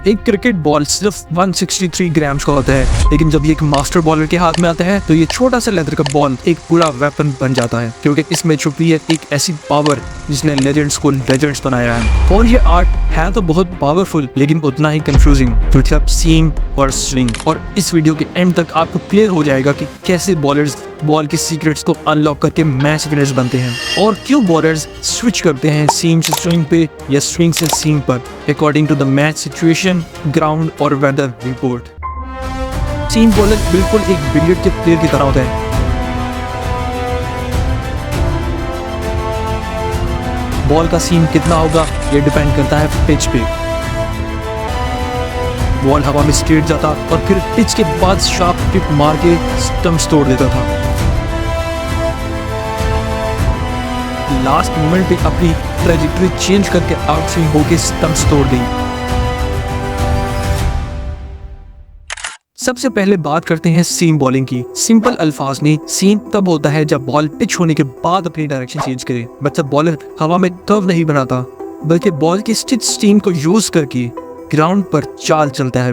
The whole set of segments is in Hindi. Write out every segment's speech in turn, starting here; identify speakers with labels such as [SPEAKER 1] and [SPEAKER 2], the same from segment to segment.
[SPEAKER 1] एक क्रिकेट बॉल सिर्फ 163 ग्राम्स का होता है, लेकिन जब ये एक मास्टर बॉलर के हाथ में आता है तो ये छोटा सा लेदर का बॉल एक पूरा वेपन बन जाता है, क्योंकि इसमें छुपी है एक ऐसी पावर जिसने लेजेंड्स को लेजेंड्स बनाया है। और ये आर्ट है तो बहुत पावरफुल, लेकिन उतना ही कंफ्यूजिंग, मतलब सीम और स्विंग। और इस वीडियो के एंड तक आपको क्लियर हो जाएगा कि कैसे बॉलर्स बॉल के सीक्रेट्स को अनलॉक करके मैच विनर्स बनते हैं, और क्यों बॉलर्स स्विच करते हैं सीम से स्विंग पे या स्विंग से सीम पर, according to the match situation, ground और वेदर रिपोर्ट। सीम बॉलर बिल्कुल एक बिलियर्ड के प्लेयर की तरह होता है। बॉल का सीम कितना होगा ये डिपेंड करता है पिच पे। बॉल हवा में स्ट्रेट जाता और फिर पिच के बाद शार्प टिप मार के स्टंप्स तोड़ देता था। लास्ट मोमेंट पे अपनी ट्रेजेक्टरी चेंज करके आउट स्विंग होके स्टंप्स तोड़ दी। सबसे पहले बात करते हैं सीम बॉलिंग की। सिंपल अल्फाज में सीम तब होता है जब बॉल पिच होने के बाद अपनी डायरेक्शन चेंज करे, मतलब बॉलर हवा में कर्व नहीं बनाता, बल्कि बॉल की स्टिच सीम को यूज करके ग्राउंड पर चाल चलता है।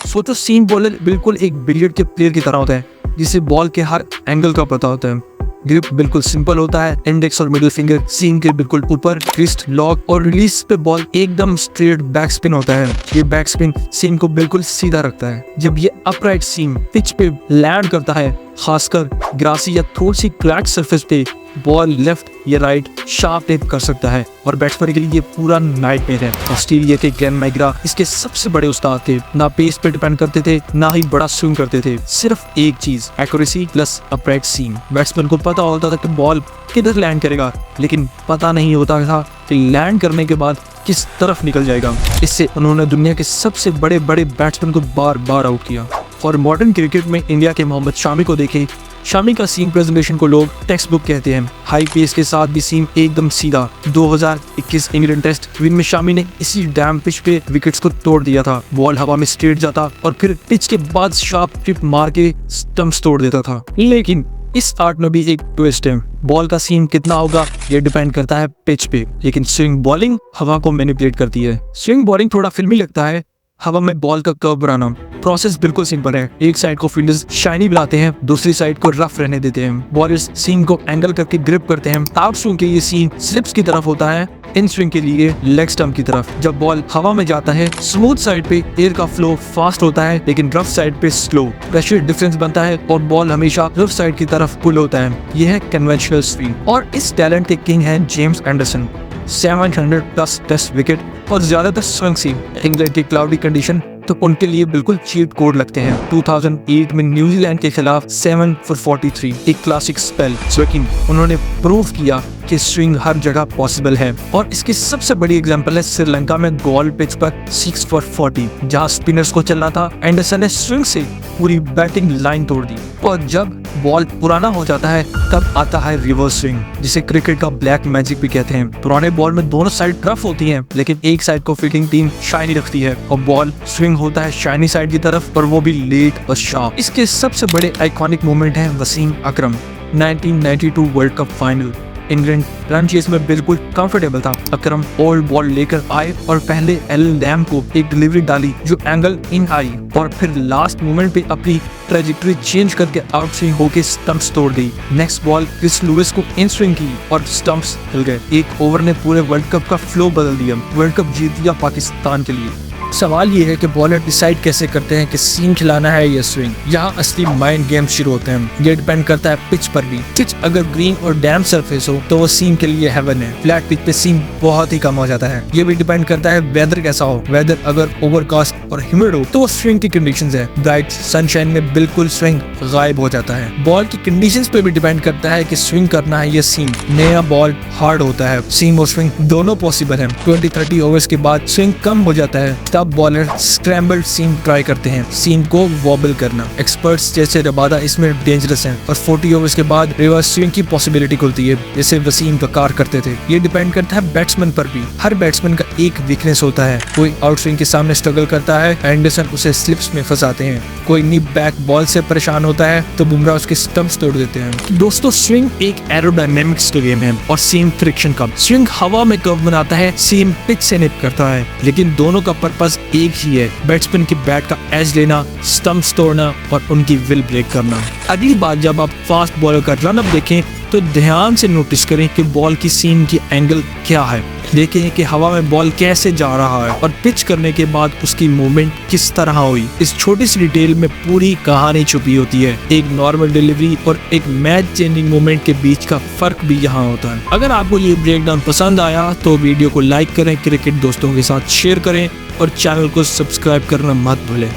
[SPEAKER 1] सोचो सीम बॉलर बिल्कुल एक बिलियर्ड के प्लेयर की तरह होता है, जिसे बॉल के हर एंगल का पता होता है। ग्रिप बिल्कुल सिंपल होता है, इंडेक्स और मिडिल फिंगर सीम के बिल्कुल ऊपर, रिस्ट लॉक और रिलीज पे बॉल एकदम स्ट्रेट बैक स्पिन होता है। ये बैक स्पिन सीम को बिल्कुल सीधा रखता है। जब ये अपराइट सीम पिच पे लैंड करता है, खासकर ग्रासी या थोड़ी सी क्रैक सरफेस पे, बॉल लेफ्ट या राइट शार्प टेप कर सकता है, और बैट्समैन के लिए ये पूरा नाइटमेयर है। ऑस्ट्रेलिया के ग्लेन मैकग्रा इसके सबसे बड़े उस्ताद थे। ना पेस पे डिपेंड करते थे, ना ही बड़ा स्विंग करते थे, सिर्फ एक चीज, एक्यूरेसी प्लस अपराइट सीम। बैट्समैन को पता होता था कि बॉल किधर लैंड करेगा, लेकिन पता नहीं होता था कि लैंड करने के बाद किस तरफ निकल जाएगा। इससे उन्होंने दुनिया के सबसे बड़े बड़े बैट्समैन को बार बार आउट किया। और मॉडर्न क्रिकेट में इंडिया के मोहम्मद शामी को देखें। शामी का सीम प्रेजेंटेशन को लोग टेक्स्ट बुक कहते हैं। हाई पेस के साथ भी सीम एकदम सीधा। 2021 इंग्लैंड टेस्ट विन में शामी ने इसी डैम पिच पे विकेट्स को तोड़ दिया था। बॉल हवा में स्ट्रेट जाता और फिर पिच के बाद शार्प टिप मार के स्टंप्स तोड़ देता था। लेकिन इस आर्ट में भी एक ट्विस्ट है। बॉल का सीम कितना होगा ये डिपेंड करता है पिच पे, लेकिन स्विंग बॉलिंग हवा को मैनिपुलेट करती है। स्विंग बॉलिंग थोड़ा फिल्मी लगता है। हवा में बॉल का कर्व बनाना प्रोसेस बिल्कुल सिंपल है। एक साइड को फील्डर्स शाइनी बनाते हैं, दूसरी साइड को रफ रहने देते हैं। बॉलर्स सीम को एंगल करके ग्रिप करते हैं। आउट स्विंग के लिए सीम स्लिप्स की तरफ होता है, इन स्विंग के लिए लेग स्टंप की तरफ। जब बॉल हवा में जाता है, स्मूथ साइड पे एयर का फ्लो फास्ट होता है, लेकिन रफ साइड पे स्लो। प्रेशर डिफरेंस बनता है और बॉल हमेशा रफ साइड की तरफ पुल होता है। यह है कन्वेंशनल स्विंग। और इस टैलेंट के किंग हैं जेम्स एंडरसन। 700+ टेस्ट विकेट और ज्यादातर स्विंग सीम। इंग्लैंड की क्लाउडी कंडीशन तो उनके लिए बिल्कुल चीट कोड लगते हैं। 2008 में न्यूजीलैंड के खिलाफ 7 for 43 एक क्लासिक स्पेल, लेकिन उन्होंने प्रूव किया कि स्विंग हर जगह पॉसिबल है। और इसकी सबसे बड़ी एग्जांपल है श्रीलंका में गोल पिच पर 6 for 40, जहां स्पिनर्स को चलना था, एंडरसन ने स्विंग से पूरी बैटिंग लाइन तोड़ दी। और जब बॉल पुराना हो जाता है तब आता है रिवर्स स्विंग, जिसे क्रिकेट का ब्लैक मैजिक भी कहते हैं। पुराने बॉल में दोनों साइड रफ होती हैं, लेकिन एक साइड को फील्डिंग टीम शाइनी रखती है और बॉल स्विंग होता है शाइनी साइड की तरफ, और वो भी लेट और शार्प। इसके सबसे बड़े आइकॉनिक मोमेंट है वसीम अकरम 1992 world cup final. England run chase में बिल्कुल कंफर्टेबल था। अकरम ओल्ड बॉल लेकर आए और पहले एल लैम को एक डिलीवरी डाली जो एंगल इन आई, और फिर लास्ट मोमेंट पे अपनी ट्रेजेक्टरी चेंज करके आउट स्विंग होके स्टंप्स तोड़ दी। नेक्स्ट बॉल क्रिस लुइस को इन स्विंग की और स्टंप्स हिल गए। एक ओवर ने पूरे वर्ल्ड कप का फ्लो बदल दिया। वर्ल्ड कप जीत दिया पाकिस्तान के लिए। सवाल ये है कि बॉलर डिसाइड कैसे करते हैं कि सीम खिलाना है या स्विंग। यहाँ असली माइंड गेम शुरू होते हैं। ये डिपेंड करता है पिच पर भी। पिच अगर ग्रीन और डैम सरफेस हो तो वो सीम के लिए हेवन है। फ्लैट पिच पे सीम बहुत ही कम हो जाता है। ये भी डिपेंड करता है वेदर कैसा हो। वेदर अगर ओवरकास्ट और ह्यूमिड हो तो वो स्विंग की कंडीशंस है। ब्राइट सनशाइन में बिल्कुल स्विंग गायब हो जाता है। बॉल की कंडीशंस पे भी डिपेंड करता है कि स्विंग करना है या सीम। नया बॉल हार्ड होता है, सीम और स्विंग दोनों पॉसिबल है। 20-30 ओवर्स के बाद स्विंग कम हो जाता है, तब बॉलर स्क्रैम्बल्ड सीम ट्राई करते हैं, सीम को वॉबल करना। एक्सपर्ट्स जैसे रबादा इसमें डेंजरस हैं, और 40 ओवर्स के बाद रिवर्स स्विंग की पॉसिबिलिटी खुलती है, जैसे वसीम ककार करते थे। ये डिपेंड करता है बैट्समैन पर भी। हर बैट्समैन का एक वीकनेस होता है। कोई आउट स्विंग के सामने स्ट्रगल करता है, एंडरसन उसे स्लिप्स में फंसाते हैं। कोई निप बैक बॉल से परेशान होता है तो बुमराह उसके स्टंप्स तोड़ देते हैं। दोस्तों, स्विंग एक एरोडायनेमिक्स का गेम है और सीम फ्रिक्शन का। स्विंग हवा में कर्व बनाता है, सीम पिच से निप करता है, लेकिन दोनों का पर्पस बस एक ही है, बैट्समैन के बैट का एज लेना, स्टंप्स तोड़ना और उनकी विल ब्रेक करना। अगली बार जब आप फास्ट बॉलर का रनअप देखें तो ध्यान से नोटिस करें कि बॉल की सीम की एंगल क्या है। देखें कि हवा में बॉल कैसे जा रहा है और पिच करने के बाद उसकी मूवमेंट किस तरह हुई। इस छोटी सी डिटेल में पूरी कहानी छुपी होती है। एक नॉर्मल डिलीवरी और एक मैच चेंजिंग मूवमेंट के बीच का फर्क भी यहाँ होता है। अगर आपको ये ब्रेकडाउन पसंद आया तो वीडियो को लाइक करें, क्रिकेट दोस्तों के साथ शेयर करें और चैनल को सब्सक्राइब करना मत भूलें।